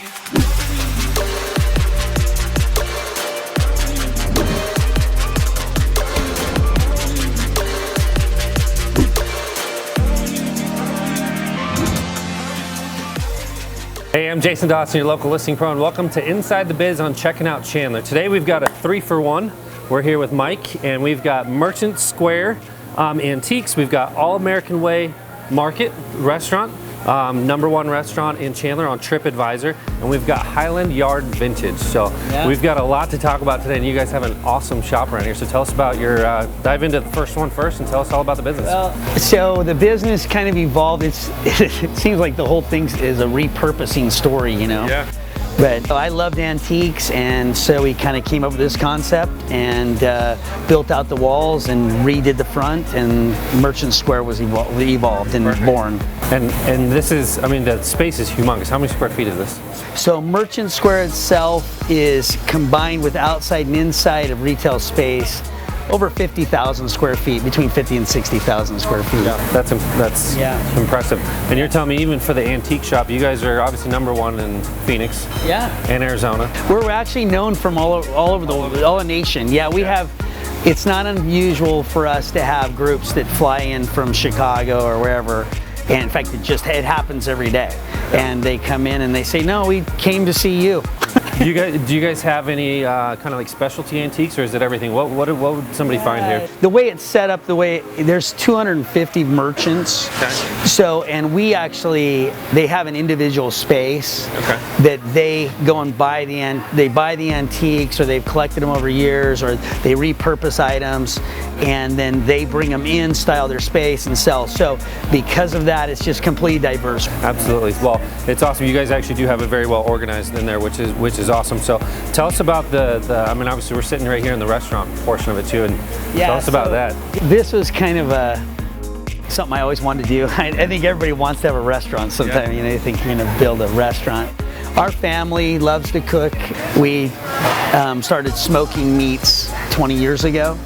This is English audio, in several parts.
Hey, I'm Jason Dawson, your local listing pro, and welcome to Inside the Biz on Checking Out Chandler. Today we've got a 3-for-1. We're here with Mike, and we've got Merchant Square Antiques. We've got All American Way Market Restaurant, #1 restaurant in Chandler on TripAdvisor, and we've got Highland Yard Vintage. So we've got a lot to talk about today, and you guys have an awesome shop around here. So tell us about your, dive into the first one first and tell us all about the business. Well, so the business kind of evolved. It seems like the whole thing is a repurposing story, you know? Yeah. But I loved antiques, and so we kind of came up with this concept and built out the walls and redid the front, and Merchant Square was evolved and born. And this is, I mean, the space is humongous. How many square feet is this? So Merchant Square itself is combined with outside and inside of retail space, over 50,000 square feet, between 50 and 60,000 square feet. Yeah, that's impressive. And you're telling me even for the antique shop, you guys are obviously #1 in Phoenix, and Arizona. We're actually known from all over the nation. Yeah, we have. It's not unusual for us to have groups that fly in from Chicago or wherever. And in fact, it happens every day. And they come in and they say, "No, we came to see you." Do you guys have any kind of like specialty antiques, or is it everything? What would somebody find here? The way it's set up, there's 250 merchants. Okay. So, and they have an individual space that they go and buy the antiques, or they've collected them over years, or they repurpose items, and then they bring them in, style their space, and sell. So, because of that, it's just completely diverse. Absolutely. Well, it's awesome. You guys actually do have it very well organized in there, which is awesome. So tell us about I mean, obviously we're sitting right here in the restaurant portion of it too, and tell us about that. This was kind of something I always wanted to do. I think everybody wants to have a restaurant sometime. You know, you think you're going to build a restaurant. Our family loves to cook. We started smoking meats 20 years ago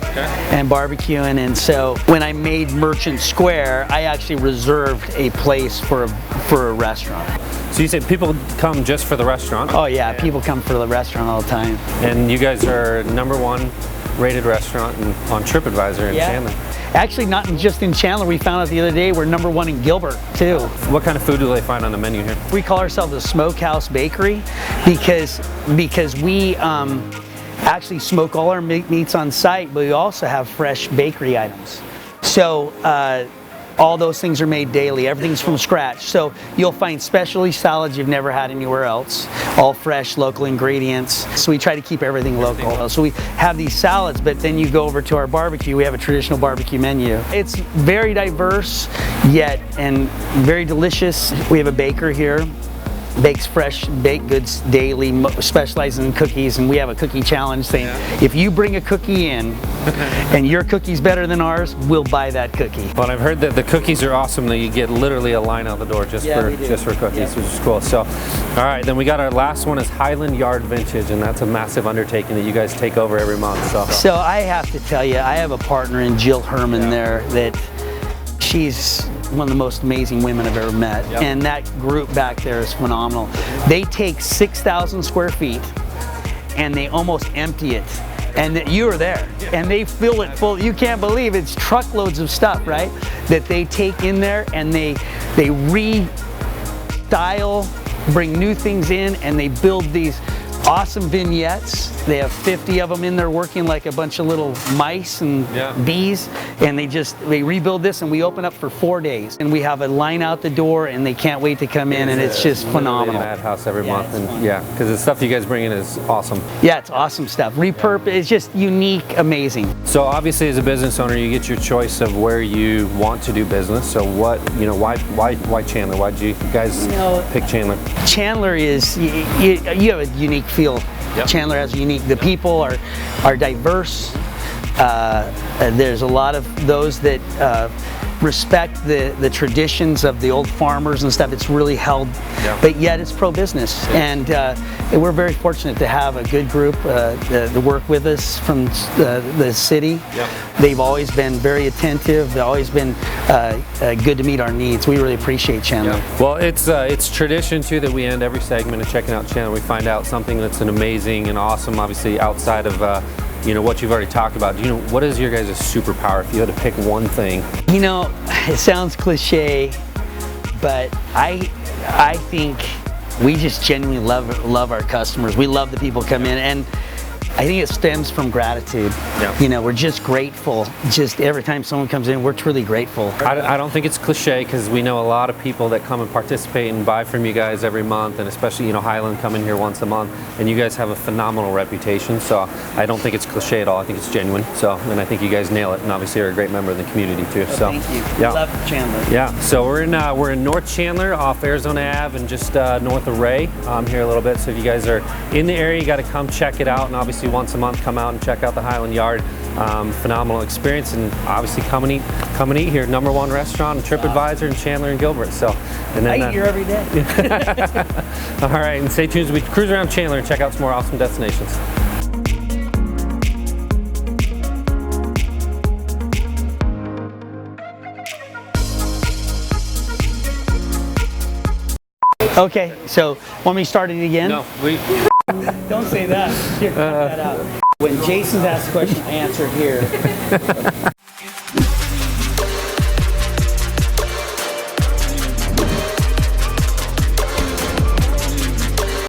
and barbecuing, and so when I made Merchant Square, I actually reserved a place for a restaurant. So you said people come just for the restaurant? Oh yeah, people come for the restaurant all the time. And you guys are #1 rated restaurant on TripAdvisor in Chandler. Actually, not just in Chandler. We found out the other day we're #1 in Gilbert too. What kind of food do they find on the menu here? We call ourselves a smokehouse bakery because we actually smoke all our meats on site, but we also have fresh bakery items. So all those things are made daily. Everything's from scratch. So you'll find specialty salads you've never had anywhere else. All fresh, local ingredients. So we try to keep everything local. So we have these salads, but then you go over to our barbecue. We have a traditional barbecue menu. It's very diverse, yet and very delicious. We have a baker here. Bakes fresh baked goods daily, specializing in cookies, and we have a cookie challenge saying, if you bring a cookie in and your cookie's better than ours, we'll buy that cookie. Well, I've heard that the cookies are awesome, that you get literally a line out the door just for cookies, which is cool. So, all right, then we got our last one is Highland Yard Vintage, and that's a massive undertaking that you guys take over every month. So I have to tell you, I have a partner in Jill Herman there that she's one of the most amazing women I've ever met. And that group back there is phenomenal. They take 6,000 square feet and they almost empty it. And you were there. And they fill it full. You can't believe it's truckloads of stuff, right? That they take in there and they re-style, bring new things in, and they build these awesome vignettes. They have 50 of them in there working like a bunch of little mice and bees, and they rebuild this, and we open up for 4 days, and we have a line out the door, and they can't wait to come in, and it's just phenomenal. Madhouse every month, and because the stuff you guys bring in is awesome. Yeah, it's awesome stuff. It's just unique, amazing. So obviously, as a business owner, you get your choice of where you want to do business. So why Chandler? Why did you guys pick Chandler? Chandler is you have a unique feel. Chandler has a unique. The people are diverse. There's a lot of those that respect the traditions of the old farmers and stuff. It's really held, but yet it's pro-business. And we're very fortunate to have a good group to work with us from the city. They've always been very attentive. They've always been good to meet our needs. We really appreciate Chandler. Well, it's tradition too that we end every segment of Checking Out Chandler. We find out something that's an amazing and awesome, obviously outside of you know, what you've already talked about. Do you know, what is your guys' superpower if you had to pick one thing? You know, it sounds cliche, but I think we just genuinely love our customers. We love the people come in, and I think it stems from gratitude. You know, we're just grateful. Just every time someone comes in, we're truly grateful. I don't think it's cliche, because we know a lot of people that come and participate and buy from you guys every month, and especially, you know, Highland coming here once a month, and you guys have a phenomenal reputation. So I don't think it's cliche at all. I think it's genuine. So, and I think you guys nail it, and obviously you're a great member of the community too. So thank you. We love Chandler. Yeah. So we're in North Chandler off Arizona Ave and just north of Ray here a little bit. So if you guys are in the area, you got to come check it out, and obviously once a month come out and check out the Highland Yard. Phenomenal experience, and obviously come and eat here. #1 restaurant, TripAdvisor in Chandler and Gilbert. So, and then I eat here every day. all right, and stay tuned as we cruise around Chandler and check out some more awesome destinations. Okay, so want me to start it again? No, Don't say that. Here, cut that out. When Jason's asked a question, I answer here.